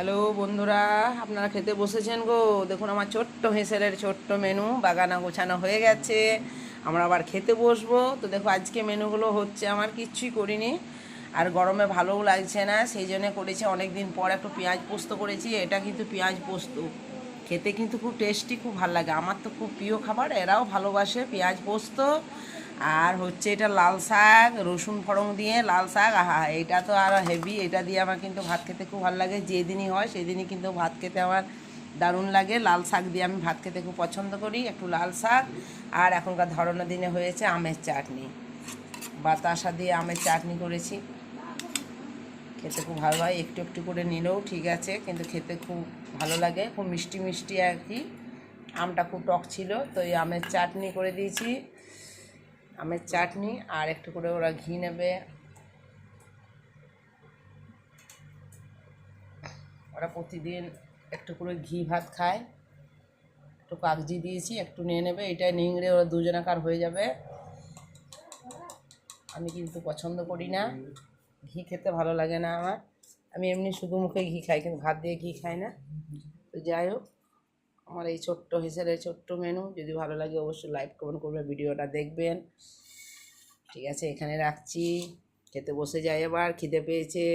Hello বন্ধুরা, আপনারা খেতে বসেছেন গো। দেখুন আমার ছোট্ট হেঁসেলের ছোট্ট মেনু বাগানা গোছানো হয়ে গেছে। আমরা আবার খেতে বসবো। তো দেখো আজকে মেনুগুলো হচ্ছে, আমার কিচ্ছুই করিনি, আর গরমে ভালোও লাগছে না, সেই জন্য করেছি অনেক দিন পর একটু পেঁয়াজ পোস্ত করেছি। এটা কিন্তু পেঁয়াজ পোস্ত খেতে কিন্তু খুব টেস্টি, খুব ভালো লাগে। আমার তো খুব প্রিয় খাবার, এরাও ভালোবাসে পেঁয়াজ পোস্ত। আর হচ্ছে এটা লাল শাক, রসুন ফড়ং দিয়ে লাল শাক, আহা এটা তো আর হেভি। এটা দিয়ে আমার কিন্তু ভাত খেতে খুব ভালো লাগে, যেদিনই হয় সেদিনই কিন্তু ভাত খেতে আমার দারুণ লাগে। লাল শাক দিয়ে আমি ভাত খেতে খুব পছন্দ করি, একটু লাল শাক। আর এখনকার ধরনের দিনে হয়েছে আমের চাটনি, বাতাসা দিয়ে আমের চাটনি করেছি। খেতে খুব ভালো হয়, একটু একটু করে নিলেও ঠিক আছে, কিন্তু খেতে খুব ভালো লাগে, খুব মিষ্টি মিষ্টি আর কি। আমটা খুব টক ছিল, তো এই আমের চাটনি করে দিয়েছি। আমের চাটনি আর একটু করে ওরা ঘি নেবে, ওরা প্রতিদিন একটু করে ঘি ভাত খায়। একটু কাগজি দিয়েছি, একটু নিয়ে নেবে, এটা নিংড়ে ওরা দুজনাকার হয়ে যাবে। আমি কিন্তু পছন্দ করি না, ঘি খেতে ভালো লাগে না আমার। আমি এমনি শুধু মুখে ঘি খাই, কিন্তু ভাত দিয়ে ঘি খাই না। তো যাই হোক, আমার এই ছোট্ট হিসেবে ছোট্ট মেনু যদি ভালো লাগে অবশ্যই লাইক কমেন্ট করবে, ভিডিওটা দেখবেন। ঠিক আছে, এখানে রাখছি, খেতে বসে যাই, এবার খিদে পেয়েছে।